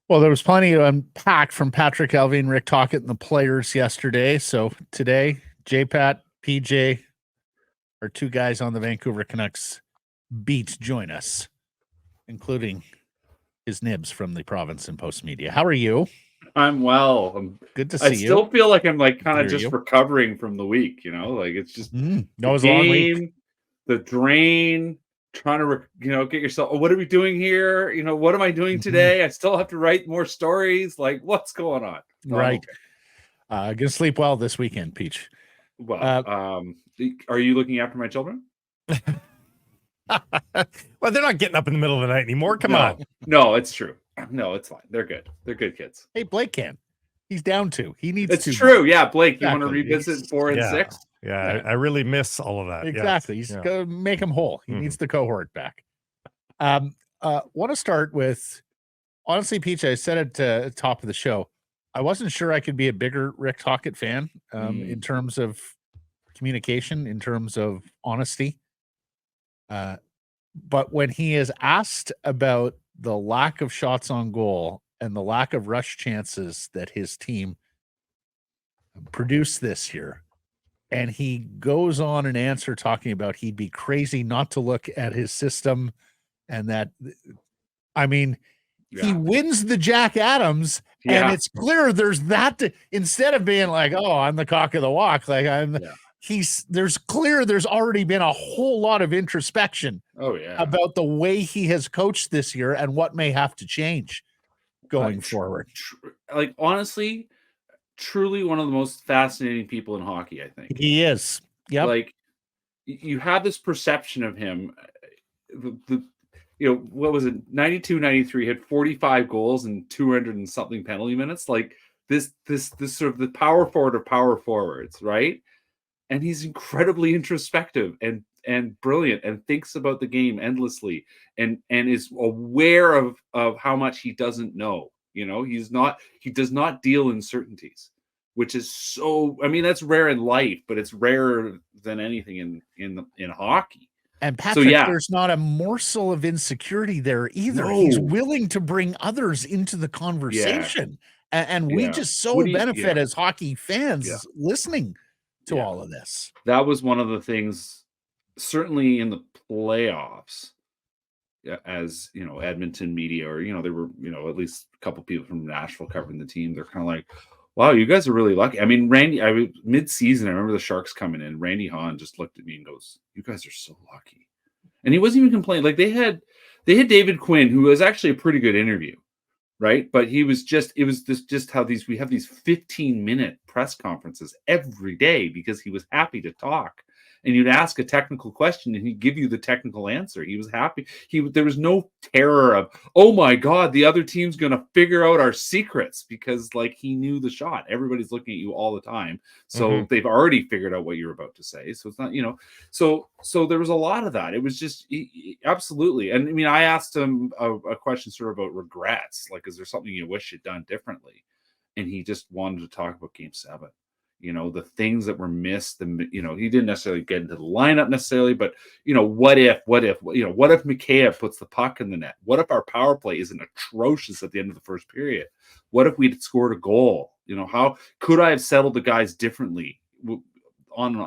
Well, there was plenty to unpack from Patrick, Allvin, Rick Tocchet, and the players yesterday. So today, J-Pat, PJ, our two guys on the Vancouver Canucks beat join us, including his nibs from the Province and Post Media. How are you? I'm well. Good to I see still you. feel like I'm like kind Hear of just you. recovering from the week, like it's just No, it the was a long week. game, the drain, trying to get yourself. Oh, what are we doing here? What am I doing today? I still have to write more stories. Like, what's going on? No, I'm Right. okay. Gonna sleep well this weekend, Peach. Well, are you looking after my children? Well, they're not getting up in the middle of the night anymore. Come on. No, it's true. No, it's fine. They're good. They're good kids. Hey, Blake can. He's down 2. He needs It's 2 true. more. Yeah, Blake, you want to Exactly. revisit 4 and 6? Yeah, I really miss all of that. Exactly. Yes. He's gonna make him whole. He needs the cohort back. Want to start with, honestly, Peach, I said it at the top of the show. I wasn't sure I could be a bigger Rick Tocchet fan in terms of communication, in terms of honesty. But when he is asked about the lack of shots on goal and the lack of rush chances that his team produced this year, and he goes on an answer talking about he'd be crazy not to look at his system, and that, I mean, he wins the Jack Adams, and it's clear there's that instead of being like, oh, I'm the cock of the walk, like there's already been a whole lot of introspection about the way he has coached this year and what may have to change going forward. Like, honestly, truly one of the most fascinating people in hockey, I think. He is. Yeah. Like, you have this perception of him. What was it? 92, 93, had 45 goals and 200 and something penalty minutes. Like this sort of the power forward of power forwards, right? And he's incredibly introspective and brilliant and thinks about the game endlessly and is aware of how much he doesn't know. He does not deal in certainties, which is so, I mean, that's rare in life, but it's rarer than anything in hockey. And Patrick, there's not a morsel of insecurity there either. No. He's willing to bring others into the conversation. And we just benefit as hockey fans listening to all of this. That was one of the things, certainly in the playoffs, as Edmonton media, or there were at least a couple people from Nashville covering the team. They're kind of like, wow, you guys are really lucky. I mean, mid-season, I remember the Sharks coming in. Randy Hahn just looked at me and goes, you guys are so lucky. And he wasn't even complaining. Like, they had David Quinn, who was actually a pretty good interview, right? But it was just how we have these 15-minute press conferences every day because he was happy to talk. And you'd ask a technical question and he'd give you the technical answer. He was happy. There was no terror of, oh my God, the other team's going to figure out our secrets, because like he knew the shot. Everybody's looking at you all the time. So they've already figured out what you're about to say. So it's not, so there was a lot of that. It was just absolutely. And I mean, I asked him a question sort of about regrets. Like, is there something you wish you'd done differently? And he just wanted to talk about Game 7. The things that were missed, he didn't necessarily get into the lineup necessarily, but what if Mikheyev puts the puck in the net? What if our power play isn't atrocious at the end of the first period? What if we'd scored a goal? How could I have settled the guys differently? Like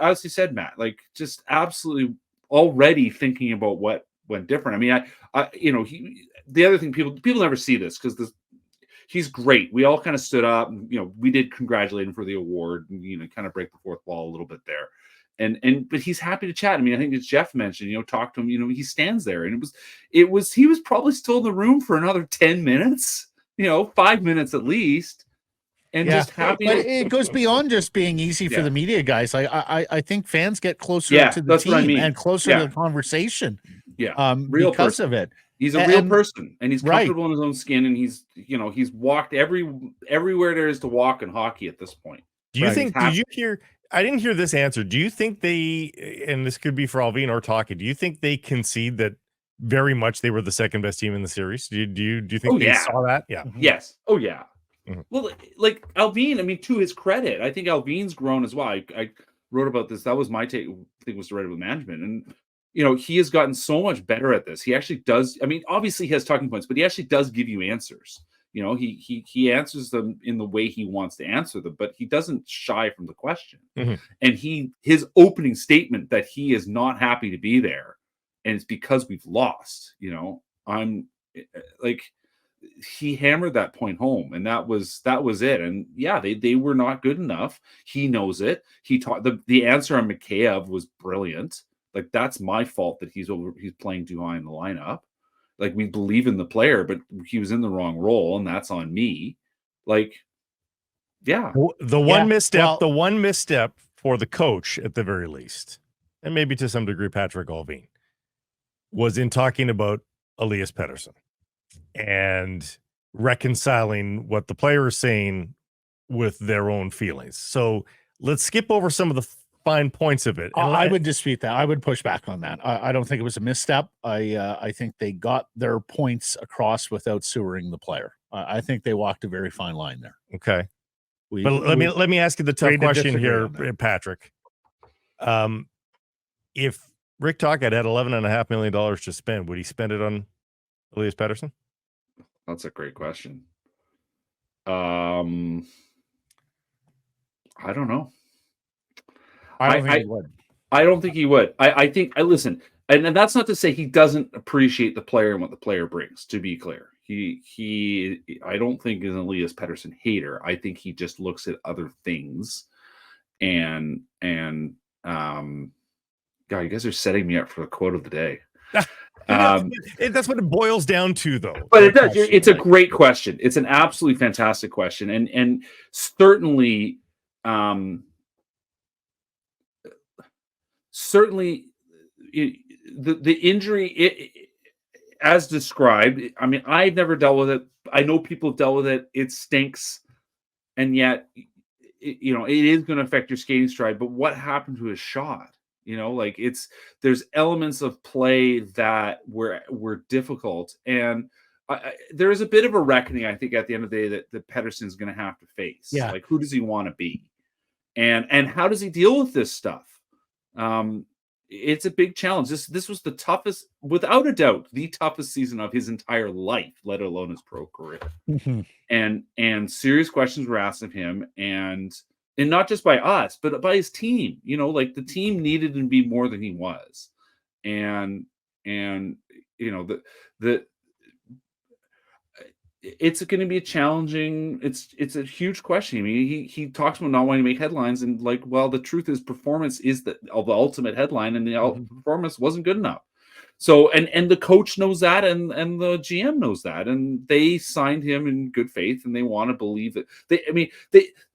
as you said, Matt, like just absolutely already thinking about what went different. I mean, the other thing, people never see this because he's great. We all kind of stood up and, we did congratulate him for the award and, kind of break the fourth wall a little bit there. But he's happy to chat. I mean, I think as Jeff mentioned, talk to him, he stands there, and he was probably still in the room for another 10 minutes, 5 minutes at least. And just happy. But it goes beyond just being easy for the media guys. I think fans get closer to the team and closer to the conversation. Because of it. He's a real person, and he's comfortable in his own skin, and he's walked everywhere there is to walk in hockey at this point. Do you think? Did you hear? I didn't hear this answer. Do you think they? And this could be for Allvin or Tocchet. Do you think they concede that very much they were the second best team in the series? Do you think they saw that? Yeah. Yes. Oh yeah. Mm-hmm. Well, like Allvin, I mean, to his credit, I think Allvin's grown as well. I wrote about this. That was my take. I think was to write with management, and he has gotten so much better at this. He actually does. I mean, obviously he has talking points, but he actually does give you answers. He answers them in the way he wants to answer them, but he doesn't shy from the question. Mhm. And his opening statement that he is not happy to be there, and it's because we've lost. I'm like, he hammered that point home, and that was it. And yeah, they were not good enough. He knows it. He taught the answer on Mikheyev was brilliant. Like, that's my fault that he's playing too high in the lineup. Like, we believe in the player, but he was in the wrong role, and that's on me. Like, yeah. The one misstep for the coach at the very least, and maybe to some degree Patrick Allvin, was in talking about Elias Pettersson and reconciling what the player is saying with their own feelings. So let's skip over some of the fine points of it. I would dispute that. I would push back on that. I don't think it was a misstep. I think they got their points across without sewering the player. I think they walked a very fine line there. Okay. But let me ask you the tough question here, Patrick. If Rick Tocchet had $11.5 million to spend, would he spend it on Elias Pettersson? That's a great question. I don't know. I don't think he would. I don't think he would. I think listen, and that's not to say he doesn't appreciate the player and what the player brings. To be clear, he I don't think is an Elias Pettersson hater. I think he just looks at other things, and God, you guys are setting me up for the quote of the day. That's what it boils down to, though. But it does. It's a great question. It's an absolutely fantastic question, and certainly. Certainly, the injury, as described, I mean, I've never dealt with it. I know people have dealt with it. It stinks. And yet, it is going to affect your skating stride. But what happened to his shot? Like, there's elements of play that were difficult. And there is a bit of a reckoning, I think, at the end of the day that Pettersson's going to have to face. Yeah. Like, who does he want to be? And how does he deal with this stuff? It's a big challenge. This was the toughest, without a doubt, the toughest season of his entire life, let alone his pro career. Mhm. And serious questions were asked of him, and not just by us, but by his team. Like, the team needed him to be more than he was, and it's going to be a challenging. It's a huge question. I mean, he talks about not wanting to make headlines, and like, well, the truth is, performance is the ultimate headline, and the performance wasn't good enough. So, and the coach knows that, and the GM knows that, and they signed him in good faith, and they want to believe that the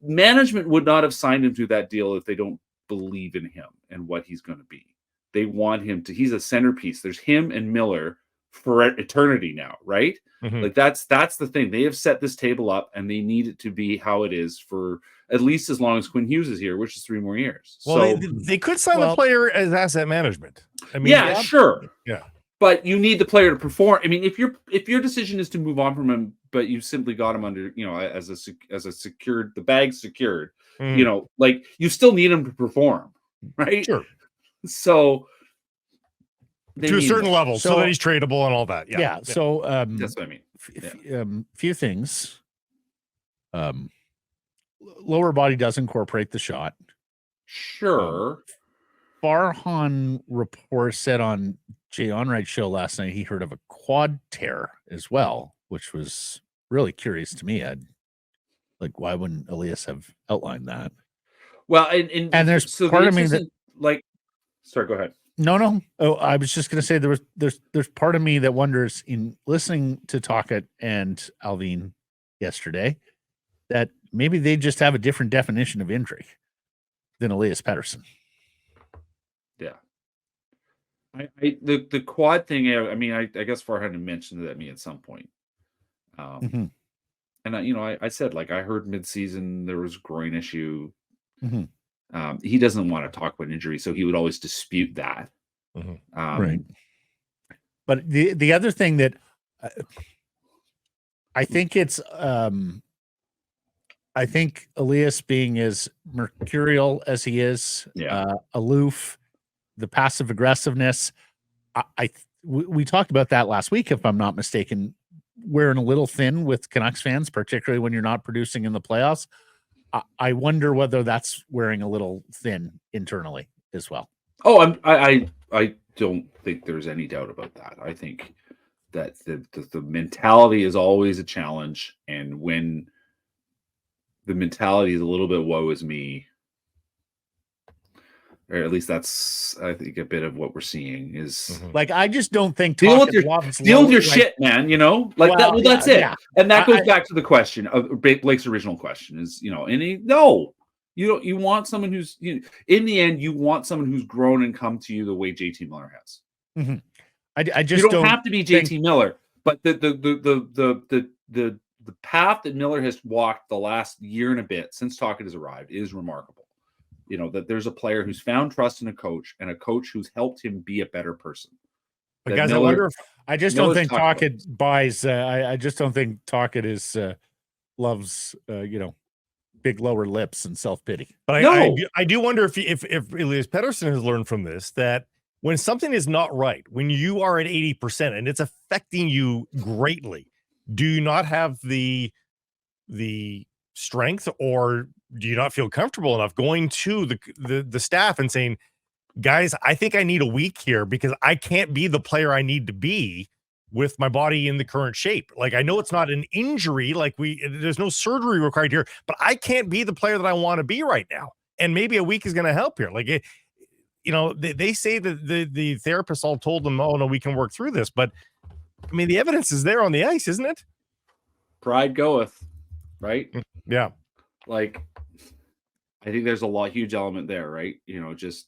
management would not have signed him to that deal if they don't believe in him and what he's going to be. They want him to. He's a centerpiece. There's him and Miller for eternity now, right? Mhm. Like, that's the thing. They have set this table up, and they need it to be how it is for at least as long as Quinn Hughes is here, which is 3 more years. Well, they could sign the player as asset management. I mean, yeah, sure. Yeah. But you need the player to perform. I mean, if your decision is to move on from him, but you simply got him under, as a secured, the bag secured, like, you still need him to perform, right? Sure. So to a certain level, so that he's tradable and all that. Yeah. So that's what I mean. Few things. Lower body does incorporate the shot. Sure. Farhan report said on Jay Onright's show last night he heard of a quad tear as well, which was really curious to me. Why wouldn't Elias have outlined that? Well, and there's part of me that, like, sorry, go ahead. No. Oh, I was just going to say there's part of me that wonders, in listening to Tocchet and Allvin yesterday, that maybe they just have a different definition of injury than Elias Pettersson. Yeah. The quad thing, I mean, I guess Farhan mentioned that to me at some point. And I said, like, I heard midseason there was a groin issue. Mm-hmm. He doesn't want to talk about injury, so he would always dispute that. Right. But the other thing that I think it's I think Elias, being as mercurial as he is, aloof, the passive aggressiveness. We talked about that last week, if I'm not mistaken. Wearing a little thin with Canucks fans, particularly when you're not producing in the playoffs. I wonder whether that's wearing a little thin internally as well. Oh, I don't think there's any doubt about that. I think that the mentality is always a challenge, and when the mentality is a little bit woe is me, or at least that's, I think, a bit of what we're seeing is like, I just don't think deal with your shit, man. You know, like that. Well, that's it. Yeah. And that goes back to the question of Blake's original question is, you know, you want someone who's, in the end, you want someone who's grown and come to you the way JT Miller has. Mm-hmm. I just you don't have to be JT Miller, but the path that Miller has walked the last year and a bit since Tocchet has arrived is remarkable. You know, that there's a player who's found trust in a coach, and a coach who's helped him be a better person. But guys, Miller, I wonder if I just don't think Tocchet buys. I just don't think Tocchet is loves big lower lips and self pity. But I do wonder if Elias Pettersson has learned from this, that when something is not right, when you are at 80% and it's affecting you greatly, do you not have the strength, or do you not feel comfortable enough going to the staff and saying, guys, I think I need a week here because I can't be the player I need to be with my body in the current shape. Like, I know it's not an injury, like there's no surgery required here, but I can't be the player that I want to be right now. And maybe a week is going to help here. Like, they say that the therapists all told them, oh no, we can work through this. But I mean, the evidence is there on the ice, isn't it? Pride goeth, right? Yeah. Like, I think there's a huge element there, right? You know, just,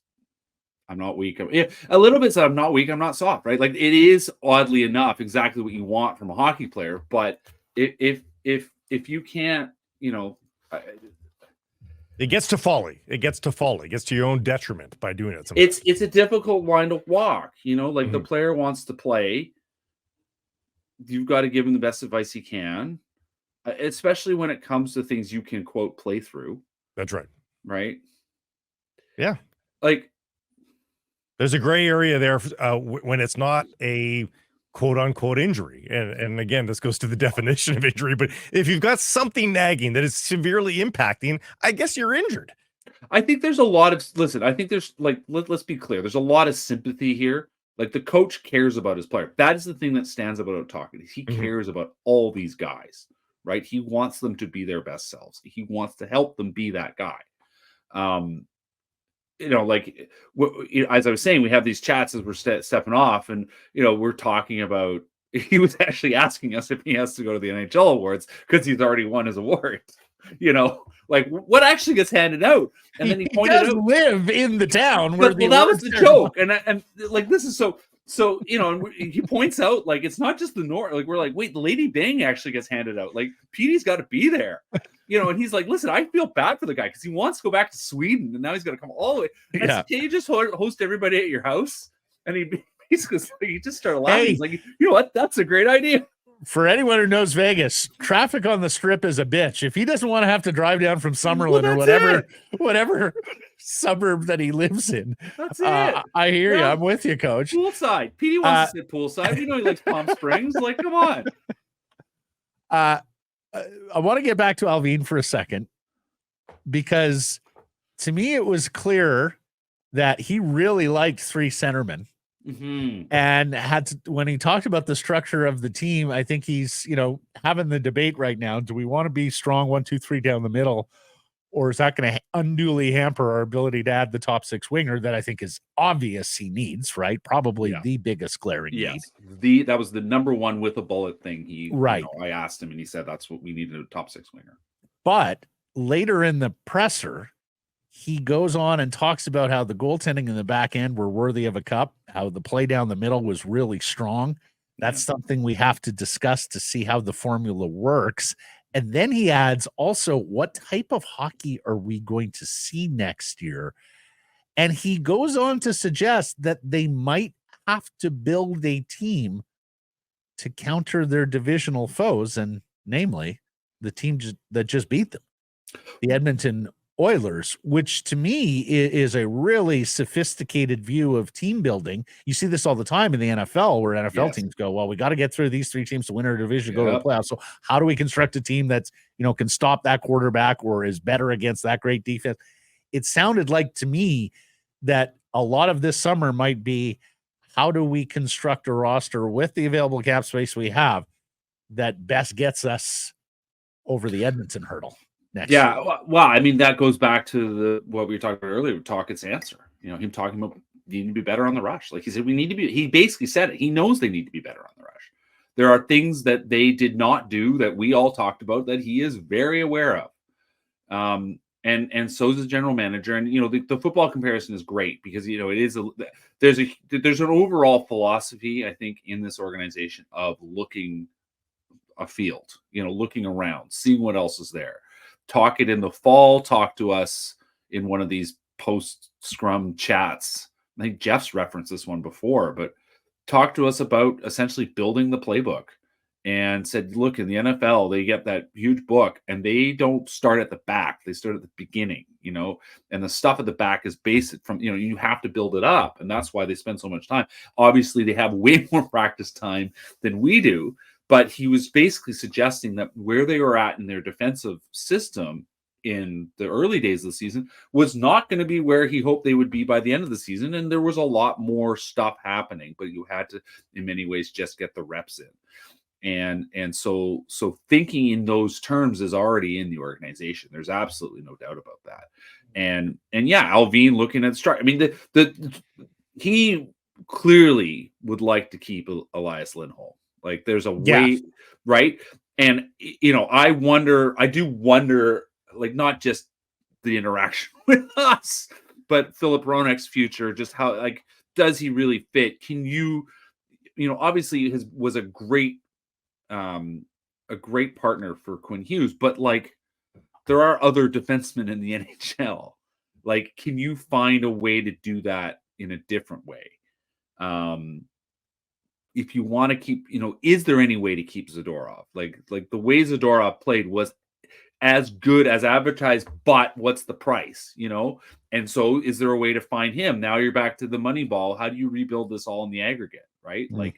I'm not weak. A little bit. So I'm not weak. I'm not soft, right? Like, it is oddly enough exactly what you want from a hockey player. But if you can't, it gets to folly. It gets to your own detriment by doing it. Sometimes. It's a difficult line to walk. Like, the player wants to play. You've got to give him the best advice he can, especially when it comes to things you can, quote, play through. That's right. Right. Yeah. Like, there's a gray area there when it's not a quote unquote injury. And again, this goes to the definition of injury, but if you've got something nagging that is severely impacting, I guess you're injured. I think there's a lot of, I think there's, like, let's be clear. There's a lot of sympathy here. Like, the coach cares about his player. That is the thing that stands out about Tocchet. He cares about all these guys, right? He wants them to be their best selves. He wants to help them be that guy. Like, as I was saying, we have these chats as we're stepping off, and we're talking about. He was actually asking us if he has to go to the NHL awards because he's already won his award. Like, what actually gets handed out, and then he pointed out, live in the town where that was the joke, and like, this is so. And he points out, like, it's not just the North. Like, we're like, wait, the Lady Bang actually gets handed out. Like, Petey's got to be there, and he's like, listen, I feel bad for the guy because he wants to go back to Sweden, and now he's got to come all the way. Yeah. Can you just host everybody at your house? And he basically, he just started laughing. Hey, he's like, you know what? That's a great idea. For anyone who knows Vegas, traffic on the Strip is a bitch. If he doesn't want to have to drive down from Summerlin or whatever suburb that he lives in, that's it. I hear you. I'm with you, Coach. Poolside. Petey wants to sit poolside. He likes Palm Springs. Like, come on. I want to get back to Allvin for a second, because to me it was clear that he really liked three centermen. And when he talked about the structure of the team, I think he's, having the debate right now. Do we want to be strong 1, 2, 3 down the middle, or is that going to unduly hamper our ability to add the top six winger that I think is obvious he needs, right? Probably the biggest glaring need. That was the number one with a bullet thing. I asked him and he said that's what we needed, a top six winger. But later in the presser, he goes on and talks about how the goaltending in the back end were worthy of a cup, how the play down the middle was really strong. That's something we have to discuss to see how the formula works. And then he adds also, what type of hockey are we going to see next year? And he goes on to suggest that they might have to build a team to counter their divisional foes, and namely the team that just beat them, the Edmonton Oilers, which to me is a really sophisticated view of team building. You see this all the time in the NFL, where NFL Yes. teams go, well, we got to get through these 3 teams to win our division, go to the Yep. playoffs. So how do we construct a team that's, can stop that quarterback or is better against that great defense? It sounded like to me that a lot of this summer might be, how do we construct a roster with the available cap space we have that best gets us over the Edmonton hurdle next year? Well, I mean, that goes back to what we were talking about earlier, Tochet's answer. Him talking about needing to be better on the rush. Like he said, he basically said it. He knows they need to be better on the rush. There are things that they did not do that we all talked about that he is very aware of. And so is the general manager. And, the football comparison is great because, it is there's an overall philosophy, I think, in this organization of looking afield, looking around, seeing what else is there. Talk it in the fall. Talk to us in one of these post-scrum chats. I think Jeff's referenced this one before, but talk to us about essentially building the playbook and said, look, in the NFL, they get that huge book and they don't start at the back. They start at the beginning, and the stuff at the back is basic from, you have to build it up. And that's why they spend so much time. Obviously, they have way more practice time than we do. But he was basically suggesting that where they were at in their defensive system in the early days of the season was not going to be where he hoped they would be by the end of the season. And there was a lot more stuff happening, but you had to, in many ways, just get the reps in. And so thinking in those terms is already in the organization. There's absolutely no doubt about that. And yeah, Allvin looking at the strike. I mean, he clearly would like to keep Elias Lindholm. Like there's a way, right? And, I do wonder, like not just the interaction with us, but Filip Hronek's future, just how, like, does he really fit? Can you, obviously was a great partner for Quinn Hughes, but like there are other defensemen in the NHL. Like, can you find a way to do that in a different way? If you want to keep, is there any way to keep Zadorov? Like the way Zadorov played was as good as advertised, but what's the price, And so is there a way to find him? Now you're back to the money ball. How do you rebuild this all in the aggregate, right? Like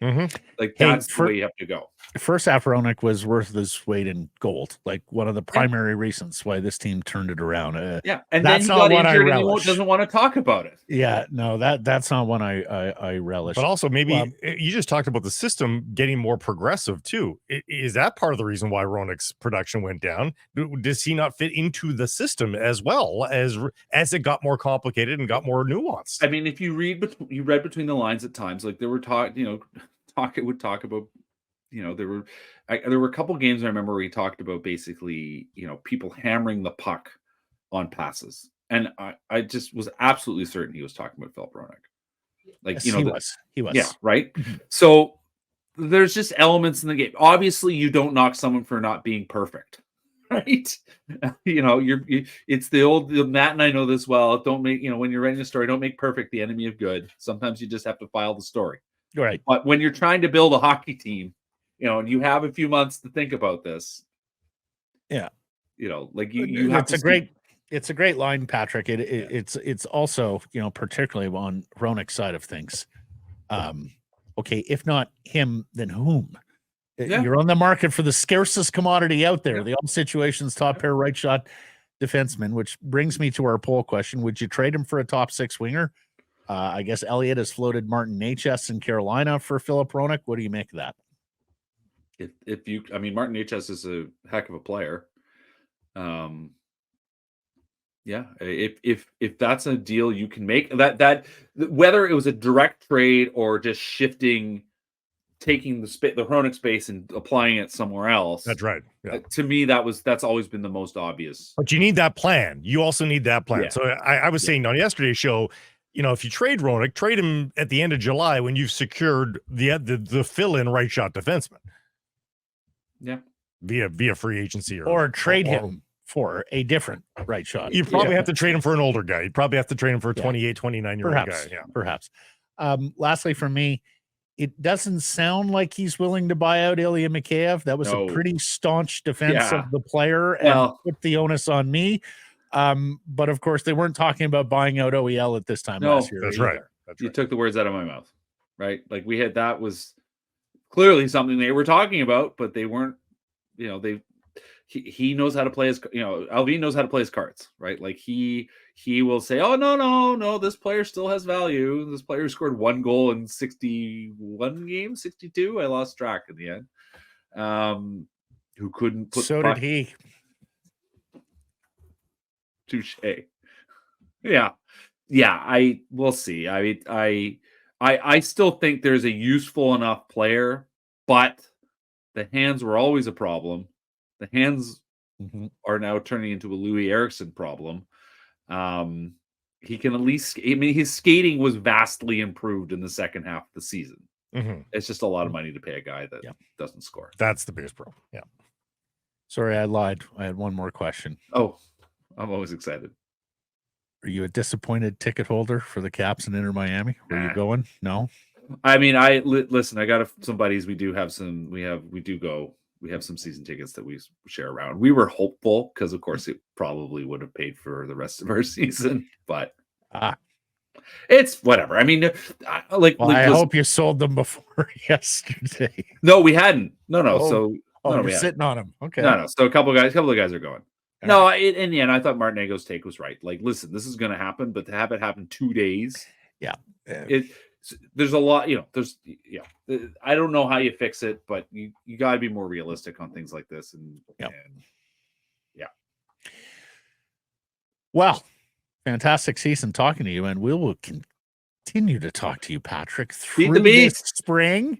that's the way you have to go. First half, Hronek was worth his weight in gold. Like one of the primary reasons why this team turned it around. And then he got injured and he doesn't want to talk about it. Yeah, no, that's not one I relish. But also maybe you just talked about the system getting more progressive too. Is that part of the reason why Hronek's production went down? Does he not fit into the system as well as it got more complicated and got more nuanced? I mean, if you read between the lines at times, like there were Tocchet would talk about, there were a couple games I remember where he talked about basically, people hammering the puck on passes. And I just was absolutely certain he was talking about Filip Hronek. Like, yes, he was. Yeah, right. So there's just elements in the game. Obviously, you don't knock someone for not being perfect, right? It's the old Matt and I know this well. Don't make, when you're writing a story, don't make perfect the enemy of good. Sometimes you just have to file the story. Right. But when you're trying to build a hockey team, and you have a few months to think about this. Yeah. Like you have it's a great line, Patrick. It's also, particularly on Hronek's side of things. Okay, if not him, then whom? Yeah. You're on the market for the scarcest commodity out there. The all situations top pair right shot defenseman, which brings me to our poll question. Would you trade him for a top 6 winger? I guess Elliot has floated Martin Necas in Carolina for Filip Hronek. What do you make of that? Martin Necas is a heck of a player. Yeah, if that's a deal you can make, that whether it was a direct trade or just taking the Hronek space and applying it somewhere else. That's right. Yeah. To me, that's always been the most obvious. But you need that plan. You also need that plan. Yeah. So I was saying on yesterday's show, if you trade Hronek, trade him at the end of July when you've secured the fill-in right shot defenseman. Yeah, via free agency or trade him for a different right shot. You probably have to trade him for an older guy. You'd probably have to trade him for a 28, 29-year-old guy. Yeah, perhaps. Lastly, for me, it doesn't sound like he's willing to buy out Ilya Mikheyev. That was a pretty staunch defense of the player and put the onus on me. But of course, they weren't talking about buying out OEL at this time No, last year. That's either. right. That's You right. took the words out of my mouth, right? Like that was clearly something they were talking about, but they weren't. He knows how to play his. Allvin knows how to play his cards, right? Like he will say, "Oh no, this player still has value. This player scored 1 goal in 61 games, 62. I lost track in the end. Who couldn't put So did he. Touche. Yeah. We'll see. I still think there's a useful enough player, but the hands were always a problem. The hands are now turning into a Louis Eriksson problem. He can at least, his skating was vastly improved in the second half of the season. It's just a lot of money to pay a guy that doesn't score. That's the biggest problem. Yeah. Sorry, I lied. I had one more question. Oh, I'm always excited. Are you a disappointed ticket holder for the Caps in Inter Miami? Where are you going? No. I mean, listen. I got some buddies. We do have some. We have some season tickets that we share around. We were hopeful because, of course, it probably would have paid for the rest of our season, but it's whatever. I mean, I hope you sold them before yesterday. No, we hadn't. No. You're sitting on them. Okay. No. So a couple of guys are going. No, in the end, I thought Martinengo's take was right. Like, listen, this is going to happen, but to have it happen 2 days, there's a lot. I don't know how you fix it, but you got to be more realistic on things like this. And well, fantastic season talking to you, and we will continue to talk to you, Patrick, through this spring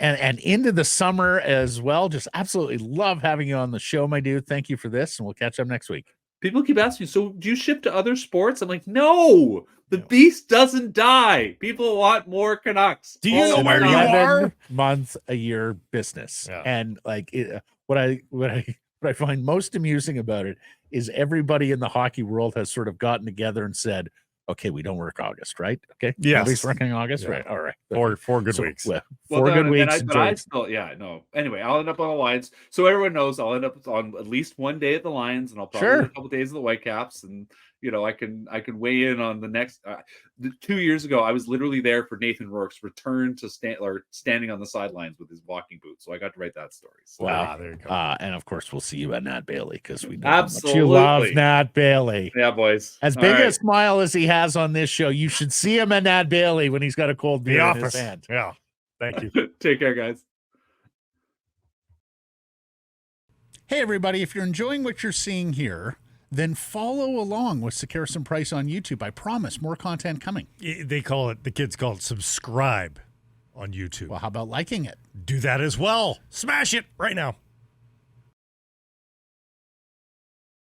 and into the summer as well. Just absolutely love having you on the show, my dude. Thank you for this, and we'll catch up next week. People keep asking, so do you ship to other sports? I'm like, no, the beast doesn't die. People want more Canucks. Do you know where you are? Month a year business, and like what I find most amusing about it is everybody in the hockey world has sort of gotten together and said, okay, we don't work August, right? Okay. Yes. Nobody's working August, right? All right. 4 good weeks. Four good weeks. Anyway, I'll end up on the Lions. So everyone knows I'll end up on at least one day at the Lions, and I'll probably do a couple days of the Whitecaps, and I can weigh in on the next. 2 years ago, I was literally there for Nathan Rourke's return to standing on the sidelines with his walking boots. So I got to write that story. So, wow, there you go. And of course, we'll see you at Nat Bailey because we know absolutely how much you love Nat Bailey. Yeah, boys. As big a smile as he has on this show, you should see him at Nat Bailey when he's got a cold beer in his hand. Yeah, thank you. Take care, guys. Hey, everybody! If you're enjoying what you're seeing here, then follow along with Sekeres and Price on YouTube. I promise more content coming. The kids call it subscribe on YouTube. Well, how about liking it? Do that as well. Smash it right now.